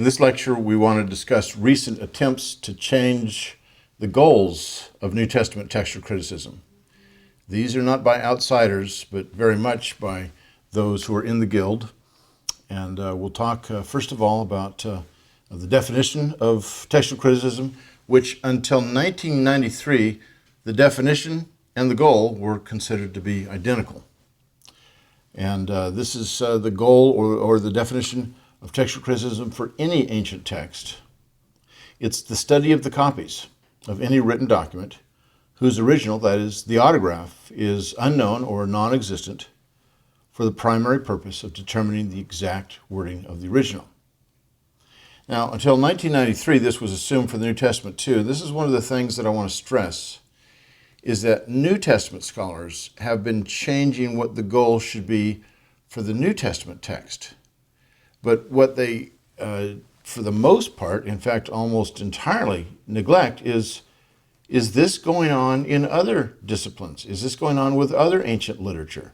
In this lecture, we want to discuss recent attempts to change the goals of New Testament textual criticism. These are not by outsiders, but very much by those who are in the guild. And we'll talk, first of all, about the definition of textual criticism, which until 1993, the definition and the goal were considered to be identical. And this is the goal or the definition of textual criticism for any ancient text. It's the study of the copies of any written document whose original, that is, the autograph, is unknown or non-existent for the primary purpose of determining the exact wording of the original. Now, until 1993, this was assumed for the New Testament too. This is one of the things that I want to stress, is that New Testament scholars have been changing what the goal should be for the New Testament text. But what they, for the most part, in fact, almost entirely neglect is this going on in other disciplines? Is this going on with other ancient literature?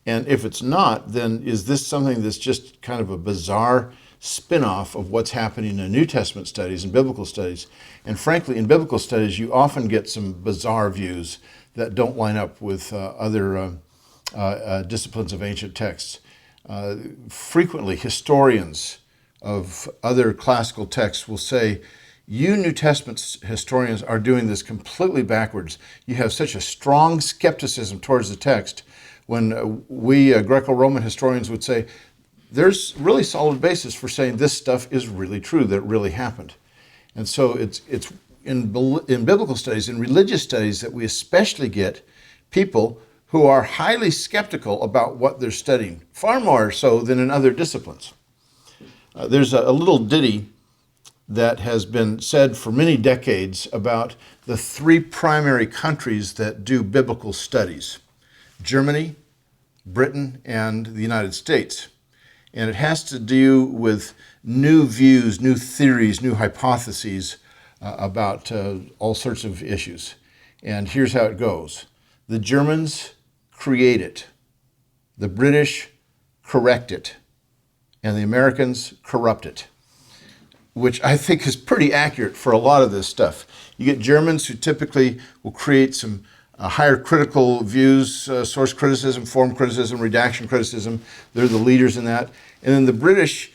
And if it's not, then is this something that's just kind of a bizarre spin-off of what's happening in New Testament studies and biblical studies? And frankly, in biblical studies, you often get some bizarre views that don't line up with other disciplines of ancient texts. Frequently, historians of other classical texts will say, you New Testament historians are doing this completely backwards. You have such a strong skepticism towards the text, when we Greco-Roman historians would say, there's really solid basis for saying this stuff is really true, that it really happened. And so it's in biblical studies, in religious studies, that we especially get people who are highly skeptical about what they're studying, far more so than in other disciplines. There's a little ditty that has been said for many decades about the three primary countries that do biblical studies: Germany, Britain, and the United States. And it has to do with new views, new theories, new hypotheses about all sorts of issues. And here's how it goes. The Germans create it, the British correct it, and the Americans corrupt it, which I think is pretty accurate for a lot of this stuff. You get Germans who typically will create some higher critical views, source criticism, form criticism, redaction criticism. They're the leaders in that. And then the British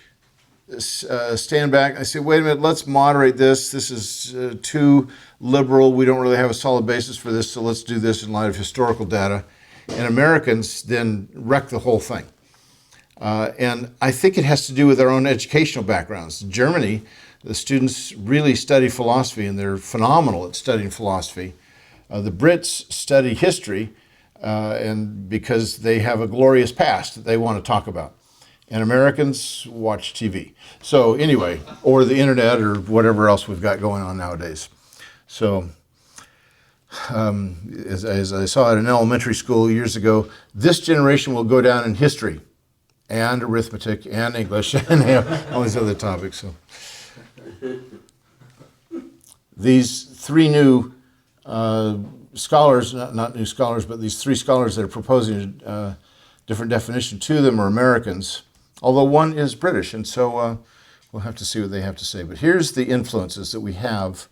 stand back and say, wait a minute, let's moderate this. This is too liberal. We don't really have a solid basis for this, so let's do this in light of historical data. And Americans then wreck the whole thing. And I think it has to do with their own educational backgrounds. In Germany, the students really study philosophy, and they're phenomenal at studying philosophy. The Brits study history, and because they have a glorious past that they want to talk about. And Americans watch TV. So anyway, or the internet or whatever else we've got going on nowadays. So as I saw at an elementary school years ago, this generation will go down in history and arithmetic and English and all these other topics. So these three new scholars, not new scholars, but these three scholars that are proposing a different definition, two of them are Americans, although one is British, and so we'll have to see what they have to say. But here's the influences that we have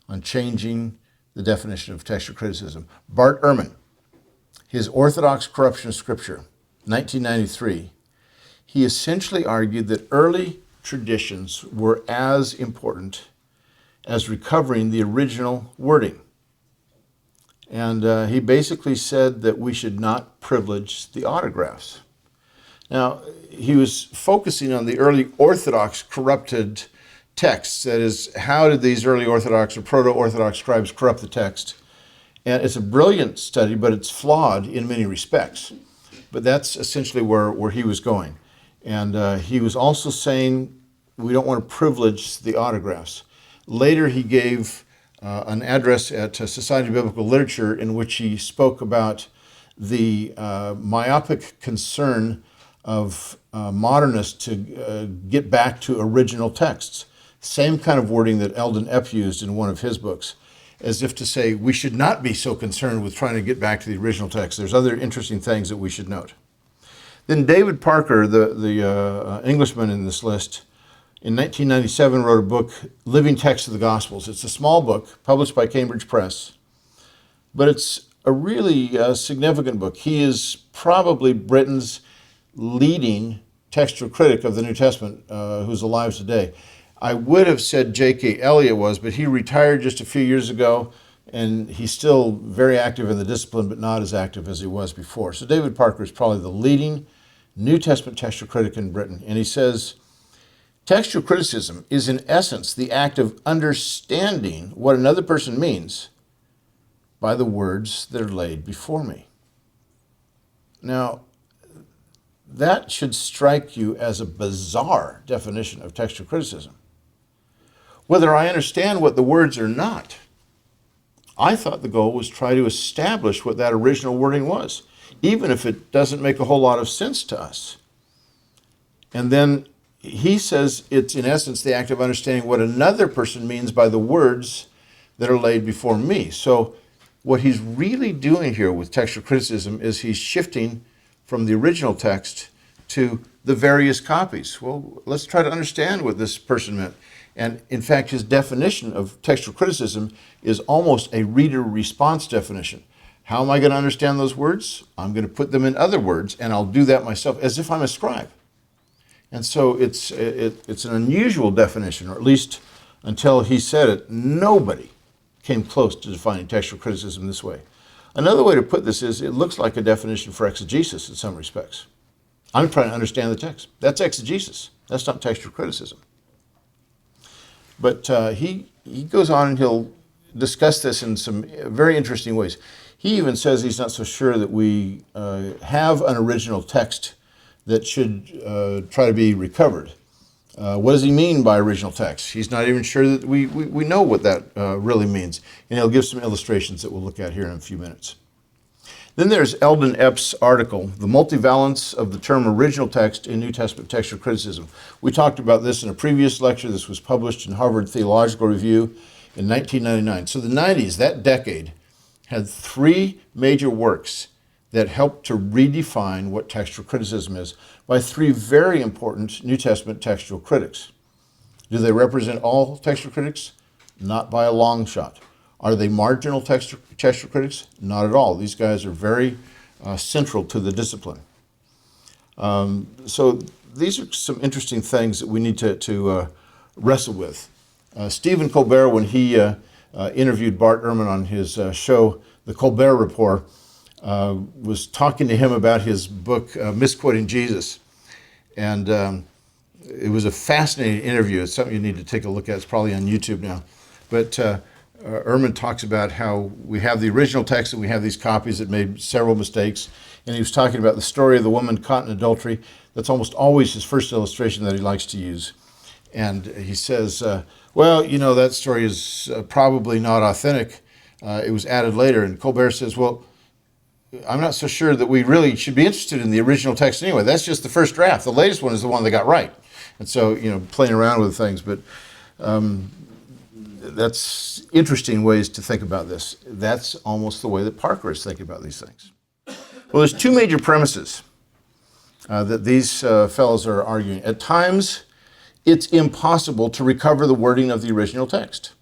on changing the definition of textual criticism. Bart Ehrman, his Orthodox Corruption of Scripture, 1993, he essentially argued that early traditions were as important as recovering the original wording. And he basically said that we should not privilege the autographs. Now, he was focusing on the early Orthodox corrupted texts. That is, how did these early Orthodox or proto-Orthodox scribes corrupt the text? And it's a brilliant study, but it's flawed in many respects. But that's essentially where he was going. And he was also saying we don't want to privilege the autographs. Later, he gave an address at Society of Biblical Literature in which he spoke about the myopic concern of modernists to get back to original texts. Same kind of wording that Eldon Epp used in one of his books, as if to say we should not be so concerned with trying to get back to the original text. There's other interesting things that we should note. Then David Parker, the Englishman in this list, in 1997 wrote a book, Living Text of the Gospels. It's a small book published by Cambridge Press, but it's a really significant book. He is probably Britain's leading textual critic of the New Testament who's alive today. I would have said J.K. Elliott was, but he retired just a few years ago, and he's still very active in the discipline, but not as active as he was before. So David Parker is probably the leading New Testament textual critic in Britain, and he says, textual criticism is in essence the act of understanding what another person means by the words that are laid before me. Now, that should strike you as a bizarre definition of textual criticism. Whether I understand what the words are not, I thought the goal was try to establish what that original wording was, even if it doesn't make a whole lot of sense to us. And then he says it's in essence the act of understanding what another person means by the words that are laid before me. So what he's really doing here with textual criticism is he's shifting from the original text to the various copies. Well, let's try to understand what this person meant. And in fact, his definition of textual criticism is almost a reader response definition. How am I going to understand those words? I'm going to put them in other words, and I'll do that myself as if I'm a scribe. And so it's an unusual definition, or at least until he said it, nobody came close to defining textual criticism this way. Another way to put this is it looks like a definition for exegesis in some respects. I'm trying to understand the text. That's exegesis. That's not textual criticism. But he goes on and he'll discuss this in some very interesting ways. He even says he's not so sure that we have an original text that should try to be recovered. What does he mean by original text? He's not even sure that we know what that really means. And he'll give some illustrations that we'll look at here in a few minutes. Then there's Eldon Epp's article, The Multivalence of the Term Original Text in New Testament Textual Criticism. We talked about this in a previous lecture. This was published in Harvard Theological Review in 1999. So the 90s, that decade, had three major works that helped to redefine what textual criticism is by three very important New Testament textual critics. Do they represent all textual critics? Not by a long shot. Are they marginal textual critics? Not at all. These guys are very central to the discipline. So these are some interesting things that we need to wrestle with. Stephen Colbert, when he interviewed Bart Ehrman on his show, The Colbert Report, was talking to him about his book, Misquoting Jesus. And it was a fascinating interview. It's something you need to take a look at. It's probably on YouTube now. But Ehrman talks about how we have the original text and we have these copies that made several mistakes. And he was talking about the story of the woman caught in adultery. That's almost always his first illustration that he likes to use. And he says, well, you know, that story is probably not authentic. It was added later. And Colbert says, well, I'm not so sure that we really should be interested in the original text anyway. That's just the first draft. The latest one is the one they got right. And so, you know, playing around with things. But that's interesting ways to think about this. That's almost the way that Parker is thinking about these things. Well, there's two major premises that these fellows are arguing. At times, it's impossible to recover the wording of the original text.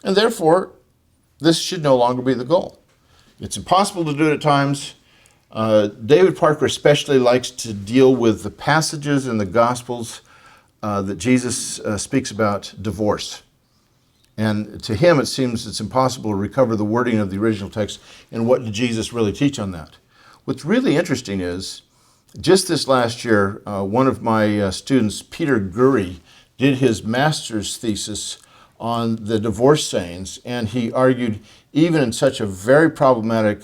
And therefore, this should no longer be the goal. It's impossible to do it at times. David Parker especially likes to deal with the passages in the Gospels that Jesus speaks about divorce. And to him, it seems it's impossible to recover the wording of the original text. And what did Jesus really teach on that? What's really interesting is, just this last year, one of my students, Peter Gurry, did his master's thesis on the divorce sayings, and he argued even in such a very problematic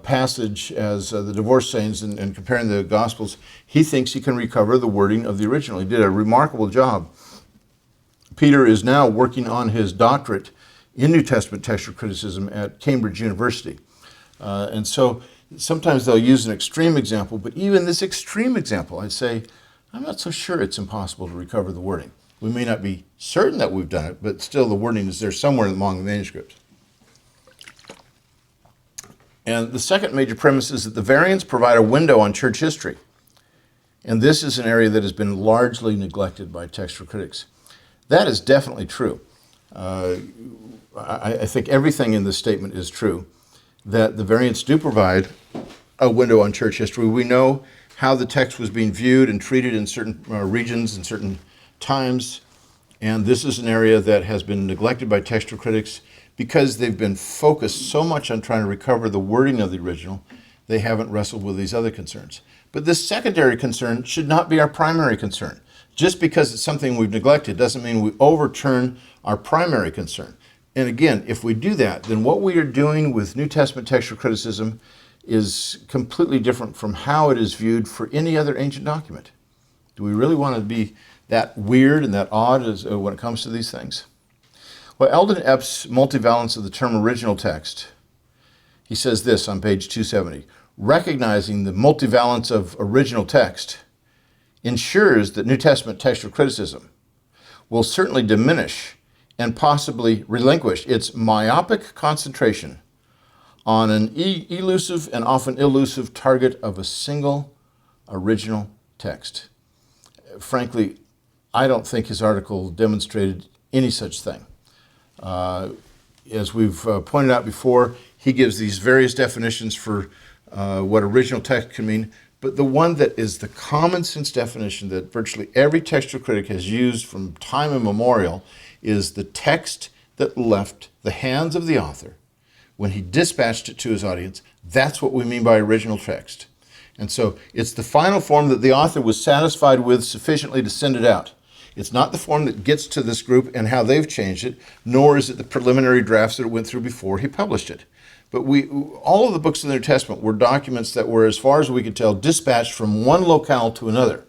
passage as the divorce sayings and comparing the Gospels, he thinks he can recover the wording of the original. He did a remarkable job. Peter is now working on his doctorate in New Testament textual criticism at Cambridge University. And so sometimes they'll use an extreme example, but even this extreme example, I'd say, I'm not so sure it's impossible to recover the wording. We may not be certain that we've done it, but still the wording is there somewhere among the manuscripts. And the second major premise is that the variants provide a window on church history. And this is an area that has been largely neglected by textual critics. That is definitely true. I think everything in this statement is true, that the variants do provide a window on church history. We know how the text was being viewed and treated in certain regions and certain times, and this is an area that has been neglected by textual critics because they've been focused so much on trying to recover the wording of the original, they haven't wrestled with these other concerns. But this secondary concern should not be our primary concern. Just because it's something we've neglected doesn't mean we overturn our primary concern. And again, if we do that, then what we are doing with New Testament textual criticism is completely different from how it is viewed for any other ancient document. Do we really want to be that weird and that odd when it comes to these things? Well, Eldon Epp's multivalence of the term original text, he says this on page 270. Recognizing the multivalence of original text ensures that New Testament textual criticism will certainly diminish and possibly relinquish its myopic concentration on an elusive and often elusive target of a single original text. Frankly, I don't think his article demonstrated any such thing. As we've pointed out before, he gives these various definitions for what original text can mean, but the one that is the common sense definition that virtually every textual critic has used from time immemorial is the text that left the hands of the author when he dispatched it to his audience. That's what we mean by original text. And so it's the final form that the author was satisfied with sufficiently to send it out. It's not the form that gets to this group and how they've changed it, nor is it the preliminary drafts that it went through before he published it. But all of the books of the New Testament were documents that were, as far as we could tell, dispatched from one locale to another.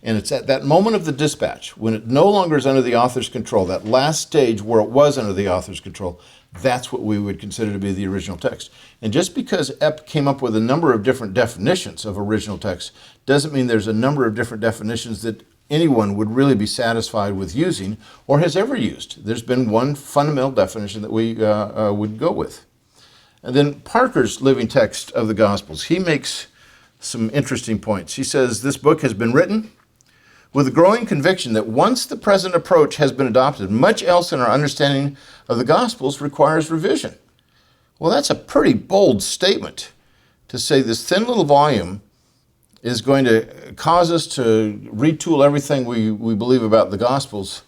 And it's at that moment of the dispatch, when it no longer is under the author's control, that last stage where it was under the author's control, that's what we would consider to be the original text. And just because Epp came up with a number of different definitions of original text doesn't mean there's a number of different definitions that anyone would really be satisfied with using or has ever used. There's been one fundamental definition that we would go with. And then Parker's living text of the Gospels, he makes some interesting points. He says, this book has been written with a growing conviction that once the present approach has been adopted, much else in our understanding of the Gospels requires revision. Well, that's a pretty bold statement to say this thin little volume is going to cause us to retool everything we believe about the Gospels.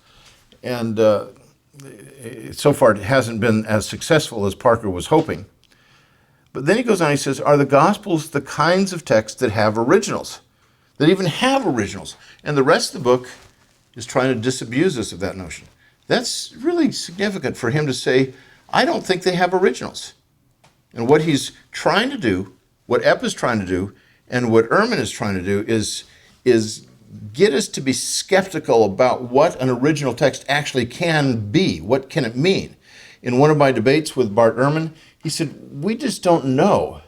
And so far, it hasn't been as successful as Parker was hoping. But then he goes on, he says, are the Gospels the kinds of texts that have originals, that even have originals? And the rest of the book is trying to disabuse us of that notion. That's really significant for him to say, I don't think they have originals. And what he's trying to do, what Epp is trying to do, and what Ehrman is trying to do is get us to be skeptical about what an original text actually can be. What can it mean? In one of my debates with Bart Ehrman, he said, we just don't know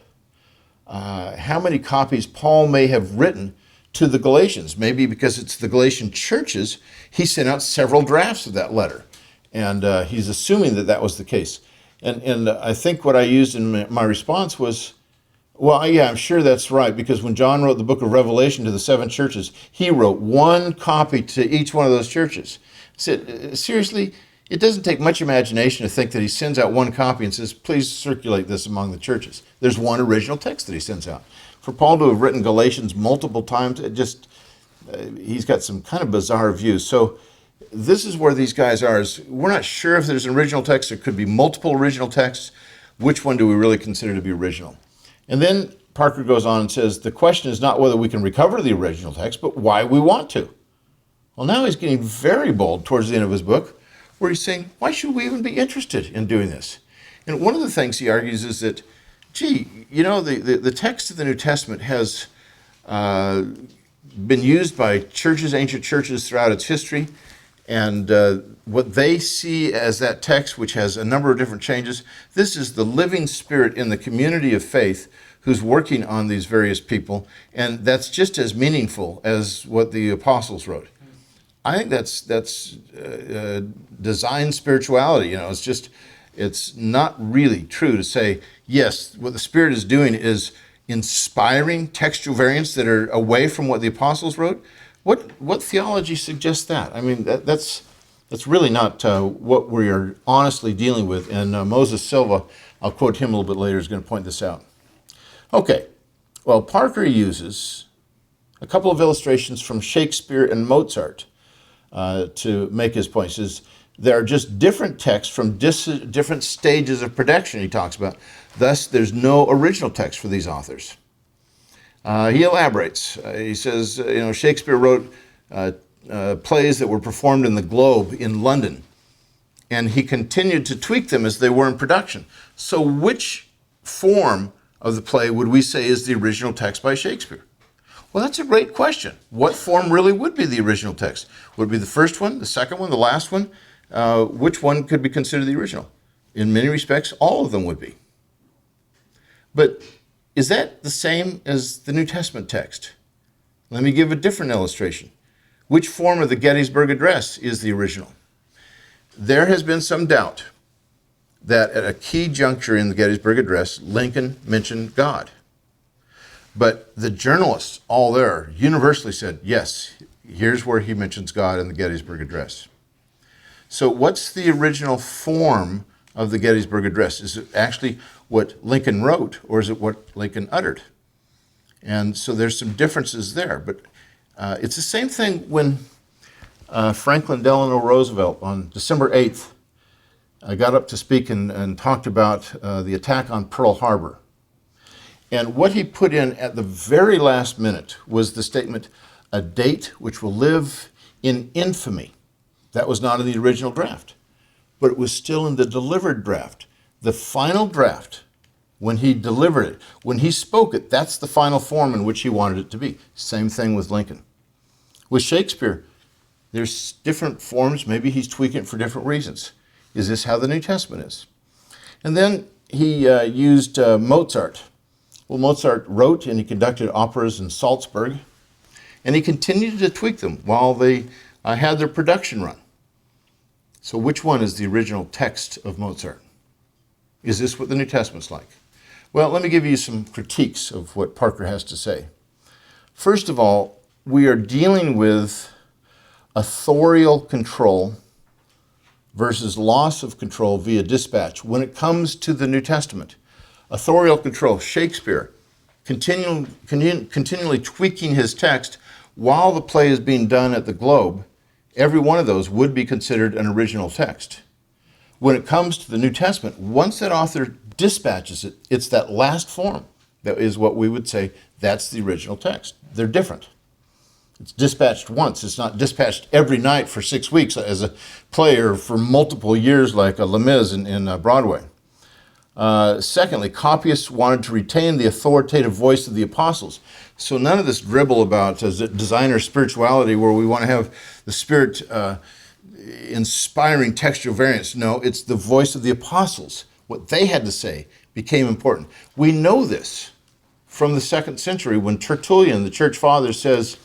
how many copies Paul may have written to the Galatians. Maybe because it's the Galatian churches, he sent out several drafts of that letter. And he's assuming that that was the case. And I think what I used in my response was, well, yeah, I'm sure that's right, because when John wrote the book of Revelation to the 7 churches, he wrote one copy to each one of those churches. I said, seriously, it doesn't take much imagination to think that he sends out one copy and says, please circulate this among the churches. There's one original text that he sends out. For Paul to have written Galatians multiple times, he's got some kind of bizarre views. So this is where these guys are. We're not sure if there's an original text. There could be multiple original texts. Which one do we really consider to be original? And then Parker goes on and says, the question is not whether we can recover the original text, but why we want to. Well, now he's getting very bold towards the end of his book, where he's saying, why should we even be interested in doing this? And one of the things he argues is that, the text of the New Testament has been used by churches, ancient churches throughout its history, and what they see as that text, which has a number of different changes, this is the living spirit in the community of faith who's working on these various people, and that's just as meaningful as what the apostles wrote. I think that's design spirituality. It's not really true to say, yes, what the Spirit is doing is inspiring textual variants that are away from what the apostles wrote? What theology suggests that? I mean, that's really not what we are honestly dealing with. And Moses Silva, I'll quote him a little bit later, is going to point this out. Okay, well, Parker uses a couple of illustrations from Shakespeare and Mozart to make his point. He says there are just different texts from different stages of production, he talks about. Thus, there's no original text for these authors. He elaborates. He says, Shakespeare wrote plays that were performed in the Globe in London, and he continued to tweak them as they were in production. So which form of the play would we say is the original text by Shakespeare? Well, that's a great question. What form really would be the original text? Would it be the first one, the second one, the last one? Which one could be considered the original? In many respects, all of them would be. But is that the same as the New Testament text? Let me give a different illustration. Which form of the Gettysburg Address is the original? There has been some doubt that at a key juncture in the Gettysburg Address, Lincoln mentioned God. But the journalists all there universally said, yes, here's where he mentions God in the Gettysburg Address. So what's the original form of the Gettysburg Address? Is it actually what Lincoln wrote, or is it what Lincoln uttered? And so there's some differences there. But it's the same thing when Franklin Delano Roosevelt on December 8th got up to speak and talked about the attack on Pearl Harbor. And what he put in at the very last minute was the statement, a date which will live in infamy. That was not in the original draft, but it was still in the delivered draft. The final draft, when he delivered it, when he spoke it, that's the final form in which he wanted it to be. Same thing with Lincoln. With Shakespeare, there's different forms. Maybe he's tweaking it for different reasons. Is this how the New Testament is? And then he used Mozart. Well, Mozart wrote and he conducted operas in Salzburg, and he continued to tweak them while they had their production run. So which one is the original text of Mozart? Is this what the New Testament's like? Well, let me give you some critiques of what Parker has to say. First of all, we are dealing with authorial control versus loss of control via dispatch when it comes to the New Testament. Authorial control, Shakespeare, continually tweaking his text while the play is being done at the Globe. Every one of those would be considered an original text. When it comes to the New Testament, once that author dispatches it, it's that last form that is what we would say that's the original text. They're different. It's dispatched once. It's not dispatched every night for 6 weeks as a player for multiple years like Les Mis in Broadway. Secondly, copyists wanted to retain the authoritative voice of the apostles. So none of this dribble about designer spirituality where we want to have the Spirit inspiring textual variants. No, it's the voice of the apostles. What they had to say became important. We know this from the 2nd century when Tertullian, the church father, says,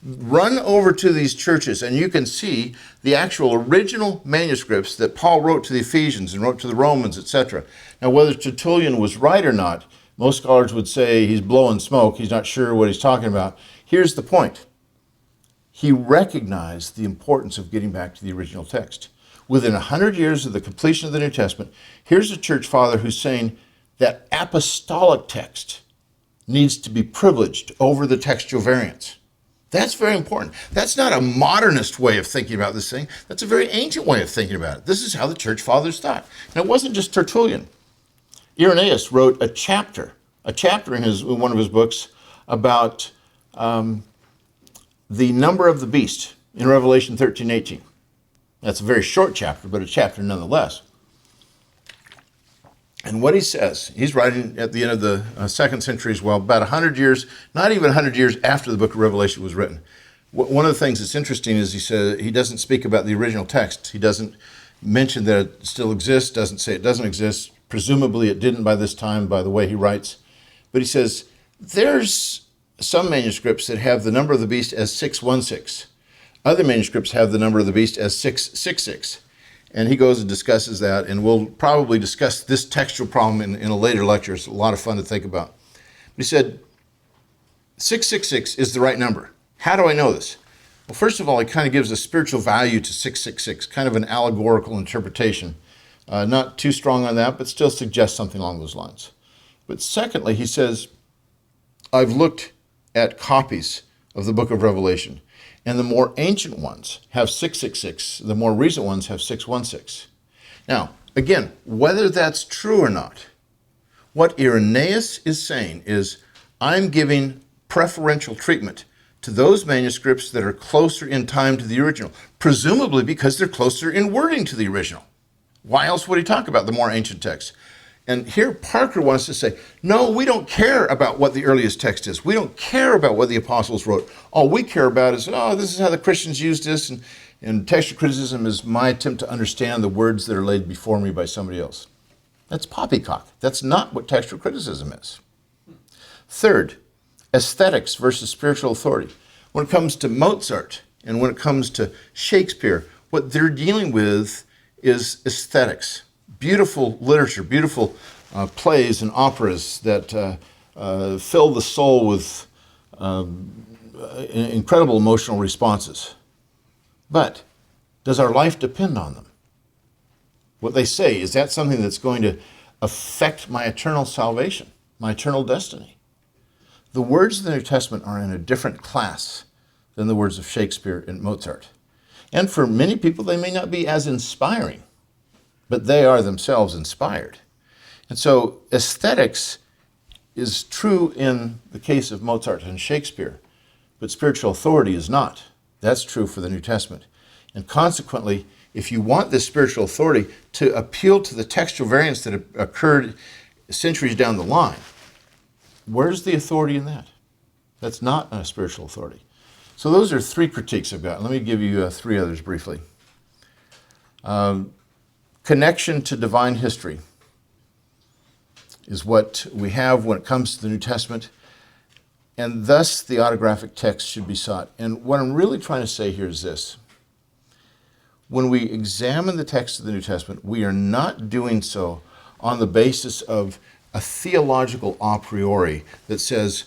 run over to these churches and you can see the actual original manuscripts that Paul wrote to the Ephesians and wrote to the Romans, etc. Now, whether Tertullian was right or not, most scholars would say he's blowing smoke. He's not sure what he's talking about. Here's the point. He recognized the importance of getting back to the original text. Within 100 years of the completion of the New Testament, here's a church father who's saying that apostolic text needs to be privileged over the textual variants. That's very important. That's not a modernist way of thinking about this thing. That's a very ancient way of thinking about it. This is how the church fathers thought. And it wasn't just Tertullian. Irenaeus wrote a chapter in one of his books about the number of the beast in Revelation 13:18. That's a very short chapter, but a chapter nonetheless. And what he says, he's writing at the end of the 2nd century as well, about 100 years, not even 100 years after the book of Revelation was written. One of the things that's interesting is he said he doesn't speak about the original text. He doesn't mention that it still exists, doesn't say it doesn't exist. Presumably it didn't by this time, by the way he writes. But he says, there's some manuscripts that have the number of the beast as 616. Other manuscripts have the number of the beast as 666. And he goes and discusses that, and we'll probably discuss this textual problem in a later lecture. It's a lot of fun to think about. He said, 666 is the right number. How do I know this? Well, first of all, he kind of gives a spiritual value to 666, kind of an allegorical interpretation. Not too strong on that, but still suggests something along those lines. But secondly, he says, I've looked at copies of the book of Revelation, and the more ancient ones have 666, the more recent ones have 616. Now, again, whether that's true or not, what Irenaeus is saying is, I'm giving preferential treatment to those manuscripts that are closer in time to the original, presumably because they're closer in wording to the original. Why else would he talk about the more ancient texts? And here Parker wants to say, no, we don't care about what the earliest text is. We don't care about what the apostles wrote. All we care about is, this is how the Christians used this, and textual criticism is my attempt to understand the words that are laid before me by somebody else. That's poppycock. That's not what textual criticism is. Third, aesthetics versus spiritual authority. When it comes to Mozart and when it comes to Shakespeare, what they're dealing with is aesthetics. Beautiful literature, beautiful plays and operas that fill the soul with incredible emotional responses. But does our life depend on them? What they say, is that something that's going to affect my eternal salvation, my eternal destiny? The words of the New Testament are in a different class than the words of Shakespeare and Mozart. And for many people, they may not be as inspiring, but they are themselves inspired. And so aesthetics is true in the case of Mozart and Shakespeare, but spiritual authority is not. That's true for the New Testament. And consequently, if you want this spiritual authority to appeal to the textual variants that occurred centuries down the line, where's the authority in that? That's not a spiritual authority. So those are three critiques I've got. Let me give you three others briefly. Connection to divine history is what we have when it comes to the New Testament, and thus the autographic text should be sought. And what I'm really trying to say here is this. When we examine the text of the New Testament, we are not doing so on the basis of a theological a priori that says,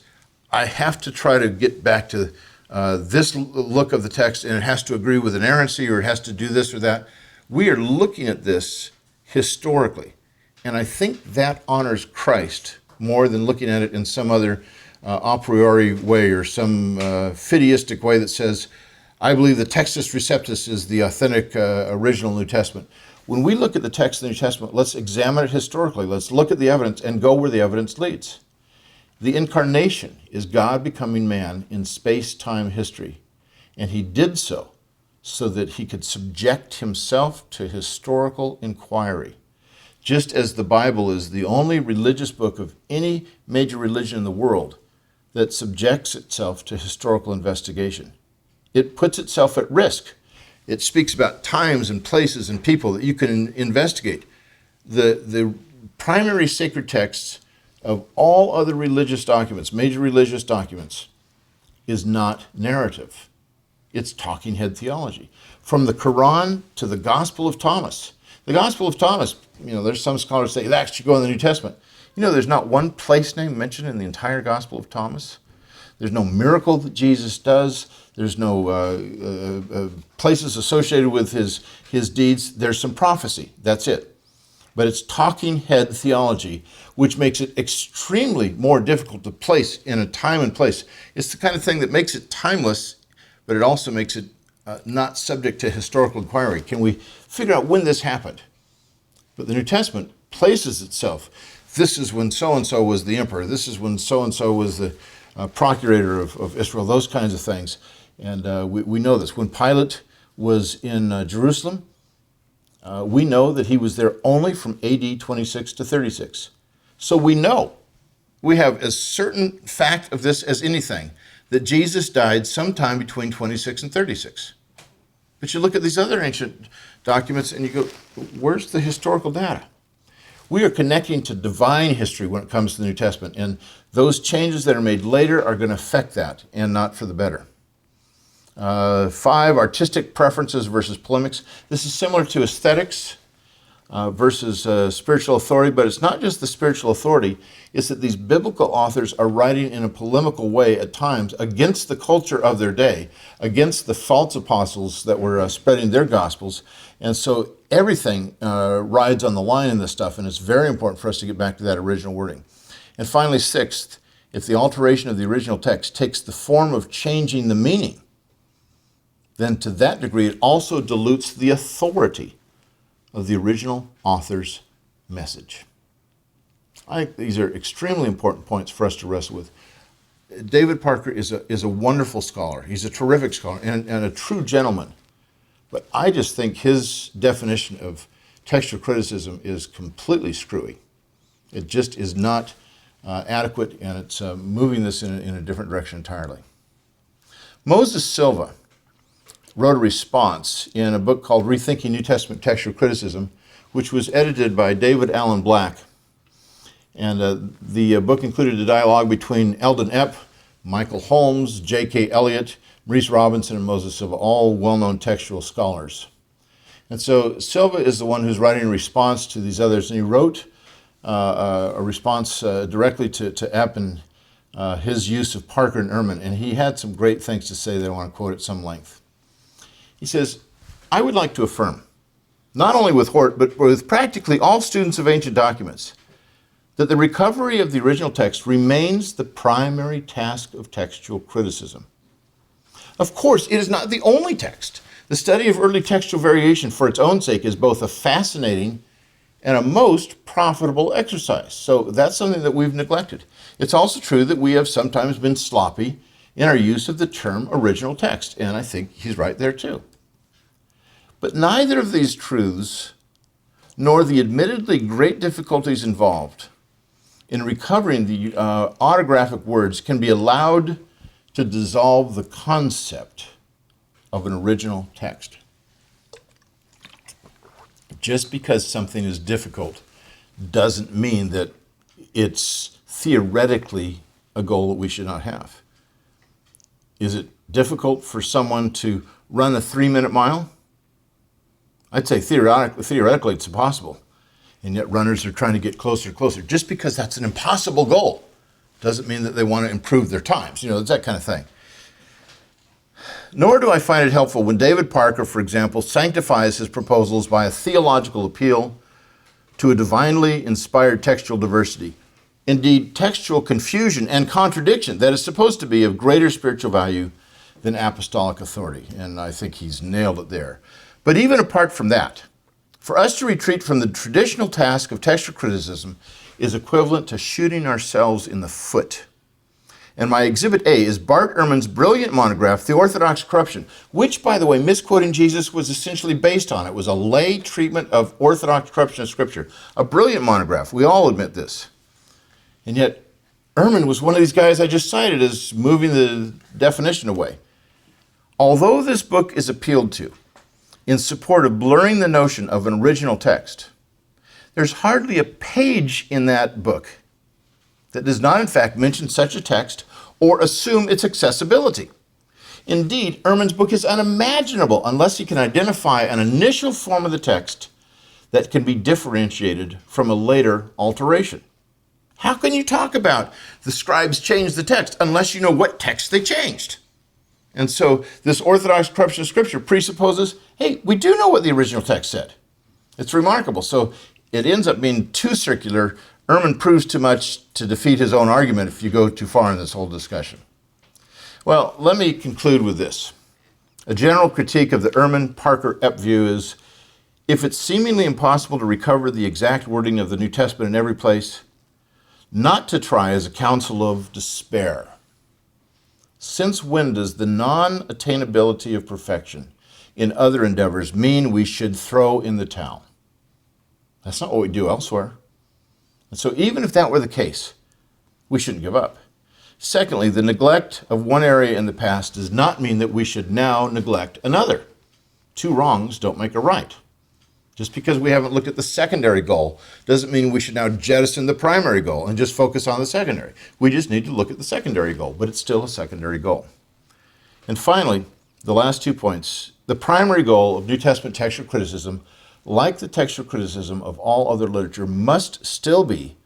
I have to try to get back to this look of the text and it has to agree with inerrancy or it has to do this or that. We are looking at this historically. And I think that honors Christ more than looking at it in some other a priori way or some fideistic way that says, I believe the Textus Receptus is the authentic original New Testament. When we look at the text of the New Testament, let's examine it historically. Let's look at the evidence and go where the evidence leads. The incarnation is God becoming man in space-time history. And he did so that he could subject himself to historical inquiry. Just as the Bible is the only religious book of any major religion in the world that subjects itself to historical investigation. It puts itself at risk. It speaks about times and places and people that you can investigate. The primary sacred texts of all other religious documents, major religious documents, is not narrative. It's talking head theology. From the Quran to the Gospel of Thomas. The Gospel of Thomas, there's some scholars say that should go in the New Testament. There's not one place name mentioned in the entire Gospel of Thomas. There's no miracle that Jesus does. There's no places associated with his deeds. There's some prophecy. That's it. But it's talking head theology, which makes it extremely more difficult to place in a time and place. It's the kind of thing that makes it timeless, but it also makes it not subject to historical inquiry. Can we figure out when this happened? But the New Testament places itself. This is when so-and-so was the emperor. This is when so-and-so was the procurator of Israel, those kinds of things. And we know this. When Pilate was in Jerusalem, we know that he was there only from AD 26 to 36. So we know, we have as certain fact of this as anything, that Jesus died sometime between 26 and 36. But you look at these other ancient documents and you go, where's the historical data? We are connecting to divine history when it comes to the New Testament, and those changes that are made later are going to affect that, and not for the better. 5, artistic preferences versus polemics. This is similar to aesthetics. versus spiritual authority, but it's not just the spiritual authority, it's that these biblical authors are writing in a polemical way at times against the culture of their day, against the false apostles that were spreading their gospels. And so everything rides on the line in this stuff, and it's very important for us to get back to that original wording. And finally, sixth, if the alteration of the original text takes the form of changing the meaning, then to that degree it also dilutes the authority of the original author's message. I think these are extremely important points for us to wrestle with. David Parker is a wonderful scholar. He's a terrific scholar and a true gentleman. But I just think his definition of textual criticism is completely screwy. It just is not adequate, and it's moving this in a different direction entirely. Moses Silva wrote a response in a book called Rethinking New Testament Textual Criticism, which was edited by David Allen Black. And the book included a dialogue between Eldon Epp, Michael Holmes, J.K. Elliott, Maurice Robinson, and Moses Silva, all well-known textual scholars. And so Silva is the one who's writing a response to these others, and he wrote a response directly to Epp and his use of Parker and Ehrman, and he had some great things to say that I want to quote at some length. He says, I would like to affirm, not only with Hort, but with practically all students of ancient documents, that the recovery of the original text remains the primary task of textual criticism. Of course, it is not the only text. The study of early textual variation for its own sake is both a fascinating and a most profitable exercise. So that's something that we've neglected. It's also true that we have sometimes been sloppy in our use of the term original text, and I think he's right there too. But neither of these truths, nor the admittedly great difficulties involved in recovering the autographic words, can be allowed to dissolve the concept of an original text. Just because something is difficult doesn't mean that it's theoretically a goal that we should not have. Is it difficult for someone to run a 3-minute mile? I'd say theoretically it's impossible. And yet runners are trying to get closer and closer. Just because that's an impossible goal doesn't mean that they want to improve their times. It's that kind of thing. Nor do I find it helpful when David Parker, for example, sanctifies his proposals by a theological appeal to a divinely inspired textual diversity. Indeed, textual confusion and contradiction that is supposed to be of greater spiritual value than apostolic authority. And I think he's nailed it there. But even apart from that, for us to retreat from the traditional task of textual criticism is equivalent to shooting ourselves in the foot. And my Exhibit A is Bart Ehrman's brilliant monograph, The Orthodox Corruption, which, by the way, misquoting Jesus was essentially based on. It was a lay treatment of Orthodox corruption of Scripture. A brilliant monograph. We all admit this. And yet, Ehrman was one of these guys I just cited as moving the definition away. Although this book is appealed to in support of blurring the notion of an original text, there's hardly a page in that book that does not in fact mention such a text or assume its accessibility. Indeed, Ehrman's book is unimaginable unless he can identify an initial form of the text that can be differentiated from a later alteration. How can you talk about the scribes changed the text unless you know what text they changed? And so this Orthodox corruption of Scripture presupposes, hey, we do know what the original text said. It's remarkable. So it ends up being too circular. Ehrman proves too much to defeat his own argument if you go too far in this whole discussion. Well, let me conclude with this. A general critique of the Ehrman-Parker-Epp view is, if it's seemingly impossible to recover the exact wording of the New Testament in every place, not to try as a counsel of despair. Since when does the non-attainability of perfection in other endeavors mean we should throw in the towel? That's not what we do elsewhere. And so even if that were the case, we shouldn't give up. Secondly, the neglect of one area in the past does not mean that we should now neglect another. Two wrongs don't make a right. Just because we haven't looked at the secondary goal doesn't mean we should now jettison the primary goal and just focus on the secondary. We just need to look at the secondary goal, but it's still a secondary goal. And finally, the last 2 points. The primary goal of New Testament textual criticism like the textual criticism of all other literature, must still be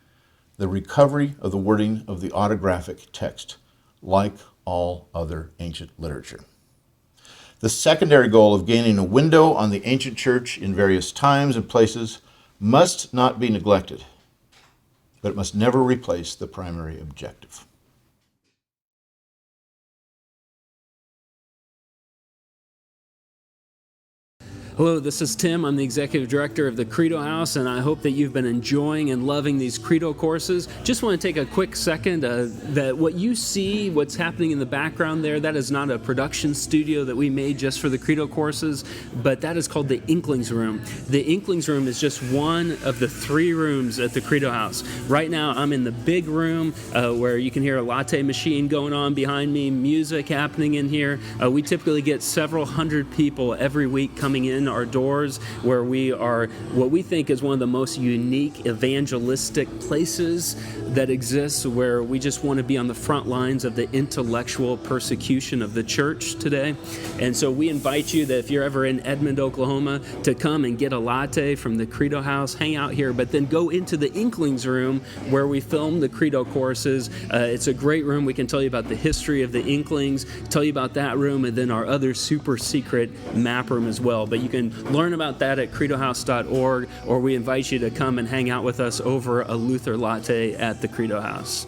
the recovery of the wording of the autographic text, like all other ancient literature. The secondary goal of gaining a window on the ancient church in various times and places must not be neglected, but it must never replace the primary objective. Hello, this is Tim. I'm the Executive Director of the Credo House, and I hope that you've been enjoying and loving these Credo courses. Just want to take a quick second that what you see, what's happening in the background there, that is not a production studio that we made just for the Credo courses, but that is called the Inklings Room. The Inklings Room is just one of the 3 rooms at the Credo House. Right now, I'm in the big room where you can hear a latte machine going on behind me, music happening in here. We typically get several hundred people every week coming in our doors, where we are what we think is one of the most unique evangelistic places that exists, where we just want to be on the front lines of the intellectual persecution of the church today. And so we invite you that if you're ever in Edmond, Oklahoma, to come and get a latte from the Credo House, hang out here, but then go into the Inklings Room where we film the Credo courses. It's a great room. We can tell you about the history of the Inklings, tell you about that room, and then our other super secret map room as well. But you can learn about that at credohouse.org, or we invite you to come and hang out with us over a Luther latte at the Credo House.